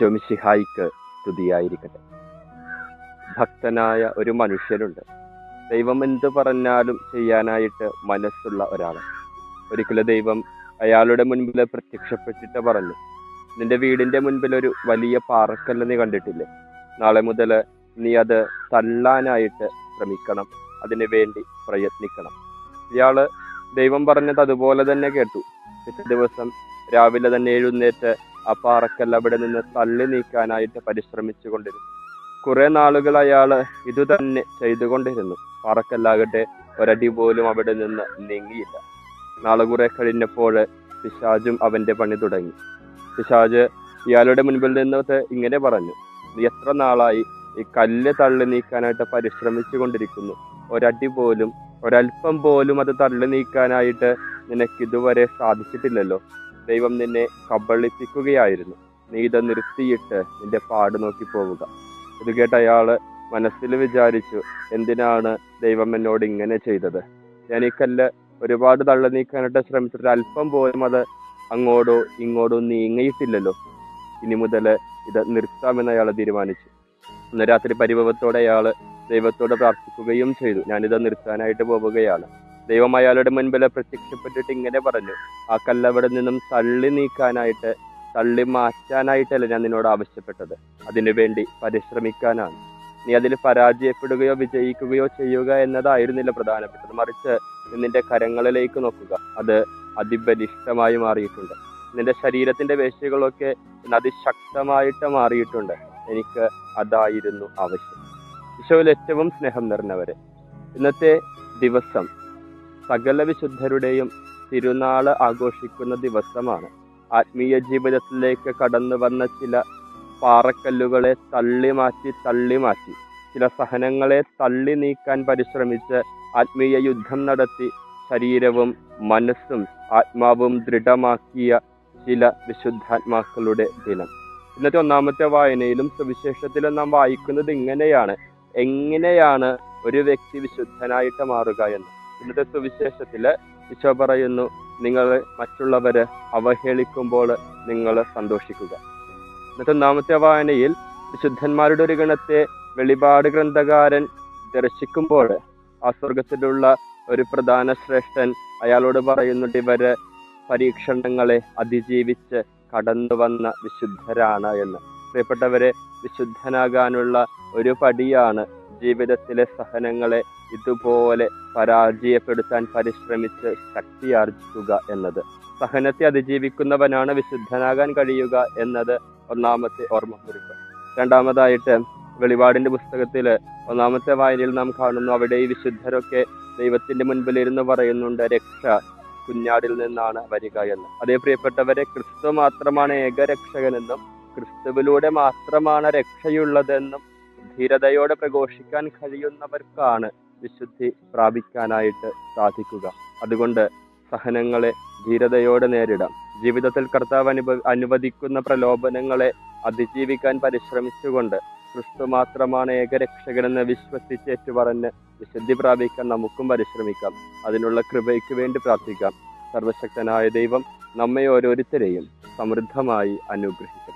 ഈശോ മിശിഹായിക്ക് സ്തുതിയായിരിക്കട്ടെ. ഭക്തനായ ഒരു മനുഷ്യനുണ്ട്. ദൈവം എന്ത് പറഞ്ഞാലും ചെയ്യാനായിട്ട് മനസ്സുള്ള ഒരാൾ. ഒരിക്കലും ദൈവം അയാളുടെ മുൻപിൽ പ്രത്യക്ഷപ്പെട്ടിട്ട് പറഞ്ഞു, നിന്റെ വീടിന്റെ മുൻപിൽ ഒരു വലിയ പാറക്കല്ല് നീ കണ്ടിട്ടില്ലേ? നാളെ മുതൽ നീ അത് തള്ളാനായിട്ട് ശ്രമിക്കണം, അതിനു വേണ്ടി പ്രയത്നിക്കണം. ഇയാള് ദൈവം പറഞ്ഞത് അതുപോലെ തന്നെ കേട്ടു. പിറ്റേ ദിവസം രാവിലെ തന്നെ എഴുന്നേറ്റ് ആ പാറക്കല്ല് അവിടെ നിന്ന് തള്ളി നീക്കാനായിട്ട് പരിശ്രമിച്ചു കൊണ്ടിരുന്നു. കുറെ നാളുകൾ അയാള് ഇത് തന്നെ ചെയ്തുകൊണ്ടിരുന്നു. പാറക്കല്ലാകട്ടെ ഒരടി പോലും അവിടെ നിന്ന് നീങ്ങിയില്ല. നാളെ കുറെ കഴിഞ്ഞപ്പോൾ പിശാചും അവന്റെ പണി തുടങ്ങി. പിശാച് ഇയാളുടെ മുൻപിൽ നിന്നിട്ട് ഇങ്ങനെ പറഞ്ഞു, നീ എത്ര നാളായി ഈ കല്ല് തള്ളി നീക്കാനായിട്ട് പരിശ്രമിച്ചു കൊണ്ടിരിക്കുന്നു? ഒരടി പോലും, ഒരല്പം പോലും അത് തള്ളി നീക്കാനായിട്ട് നിനക്കിതുവരെ സാധിച്ചിട്ടില്ലല്ലോ. ദൈവം നിന്നെ കബളിപ്പിക്കുകയായിരുന്നു. നീ ഇത് നിർത്തിയിട്ട് നിന്റെ പാട് നോക്കി പോവുക. ഇത് കേട്ട അയാള് മനസ്സിൽ വിചാരിച്ചു, എന്തിനാണ് ദൈവം എന്നോട് ഇങ്ങനെ ചെയ്തത്? ഞാൻ ഈ കല്ല് ഒരുപാട് തള്ളി നീക്കാനായിട്ട് ശ്രമിച്ചിട്ട് അല്പം പോലും അത് അങ്ങോട്ടോ ഇങ്ങോട്ടോ നീങ്ങിയിട്ടില്ലല്ലോ. ഇനി മുതൽ ഇത് നിർത്താമെന്ന് അയാൾ തീരുമാനിച്ചു. ഇന്ന് രാത്രി പരിഭവത്തോടെ അയാള് ദൈവത്തോട് പ്രാർത്ഥിക്കുകയും ചെയ്തു, ഞാനിത് നിർത്താനായിട്ട് പോവുകയാണ്. ദൈവം അയാളുടെ മുൻപിൽ പ്രത്യക്ഷപ്പെട്ടിട്ട് ഇങ്ങനെ പറഞ്ഞു, ആ കല്ലവിടെ നിന്നും തള്ളി നീക്കാനായിട്ട്, തള്ളി മാറ്റാനായിട്ടല്ല ഞാൻ നിന്നോട് ആവശ്യപ്പെട്ടത്, അതിനു വേണ്ടി പരിശ്രമിക്കാനാണ്. നീ അതിൽ പരാജയപ്പെടുകയോ വിജയിക്കുകയോ ചെയ്യുക എന്നതായിരുന്നില്ല പ്രധാനപ്പെട്ടത്, മറിച്ച് നിന്റെ കരങ്ങളിലേക്ക് നോക്കുക. അത് അതിബലിഷ്ഠമായി മാറിയിട്ടുണ്ട്. നിന്റെ ശരീരത്തിന്റെ പേശികളൊക്കെ അതിശക്തമായിട്ട് മാറിയിട്ടുണ്ട്. എനിക്ക് അതായിരുന്നു ആവശ്യം. ഈശോയിൽ ഏറ്റവും സ്നേഹം നിറഞ്ഞവരെ, ഇന്നത്തെ ദിവസം സകല വിശുദ്ധരുടെയും തിരുനാള് ആഘോഷിക്കുന്ന ദിവസമാണ്. ആത്മീയ ജീവിതത്തിലേക്ക് കടന്നു വന്ന ചില പാറക്കല്ലുകളെ തള്ളി മാറ്റി ചില സഹനങ്ങളെ തള്ളി നീക്കാൻ പരിശ്രമിച്ച് ആത്മീയ യുദ്ധം നടത്തി ശരീരവും മനസ്സും ആത്മാവും ദൃഢമാക്കിയ ചില വിശുദ്ധാത്മാക്കളുടെ ദിനം. ഇന്നത്തെ ഒന്നാമത്തെ വായനയിലും സുവിശേഷത്തിലും നാം വായിക്കുന്നത് എങ്ങനെയാണ് ഒരു വ്യക്തി വിശുദ്ധനായിട്ട് മാറുക എന്ന്. ഇന്നത്തെ സുവിശേഷത്തില് ഈശോ പറയുന്നു, നിങ്ങൾ മറ്റുള്ളവര് അവഹേളിക്കുമ്പോൾ നിങ്ങൾ സന്തോഷിക്കുക. ഇന്നത്തെ ഒന്നാമത്തെ വായനയിൽ വിശുദ്ധന്മാരുടെ ഒരു ഗണത്തെ വെളിപാട് ഗ്രന്ഥകാരൻ ദർശിക്കുമ്പോൾ ആ സ്വർഗത്തിലുള്ള ഒരു പ്രധാന ശ്രേഷ്ഠൻ അയാളോട് പറയുന്നുണ്ട്, ഇവര് പരീക്ഷണങ്ങളെ അതിജീവിച്ച് കടന്നു വന്ന വിശുദ്ധരാണ് എന്ന്. പ്രിയപ്പെട്ടവരെ, വിശുദ്ധനാകാനുള്ള ഒരു പടിയാണ് ജീവിതത്തിലെ സഹനങ്ങളെ ഇതുപോലെ പരാജയപ്പെടുത്താൻ പരിശ്രമിച്ച് ശക്തിയാർജിക്കുക എന്നത്. സഹനത്തെ അതിജീവിക്കുന്നവനാണ് വിശുദ്ധനാകാൻ കഴിയുക എന്നത് ഒന്നാമത്തെ ഓർമ്മക്കുറിപ്പ്. രണ്ടാമതായിട്ട് വെളിപാടിന്റെ പുസ്തകത്തില് ഒന്നാമത്തെ വായനയിൽ നാം കാണുന്നു, അവിടെ ഈ വിശുദ്ധരൊക്കെ ദൈവത്തിന്റെ മുൻപിലിരുന്ന് പറയുന്നുണ്ട്, രക്ഷ കുഞ്ഞാടിൽ നിന്നാണ് വരിക എന്ന്. അതേ പ്രിയപ്പെട്ടവരെ, ക്രിസ്തു മാത്രമാണ് ഏകരക്ഷകനെന്നും ക്രിസ്തുവിലൂടെ മാത്രമാണ് രക്ഷയുള്ളതെന്നും ധീരതയോടെ പ്രഘോഷിക്കാൻ കഴിയുന്നവർക്കാണ് വിശുദ്ധി പ്രാപിക്കാനായിട്ട് സാധിക്കുക. അതുകൊണ്ട് സഹനങ്ങളെ ധീരതയോടെ നേരിടാം. ജീവിതത്തിൽ കർത്താവ് അനുവദിക്കുന്ന പ്രലോഭനങ്ങളെ അതിജീവിക്കാൻ പരിശ്രമിച്ചുകൊണ്ട് ക്രിസ്തു മാത്രമാണ് ഏകരക്ഷകനെന്ന് വിശ്വസിച്ചേറ്റു പറഞ്ഞ് വിശുദ്ധി പ്രാപിക്കാൻ നമുക്കും പരിശ്രമിക്കാം. അതിനുള്ള കൃപയ്ക്ക് വേണ്ടി പ്രാർത്ഥിക്കാം. സർവശക്തനായ ദൈവം നമ്മെ ഓരോരുത്തരെയും സമൃദ്ധമായി അനുഗ്രഹിക്കും.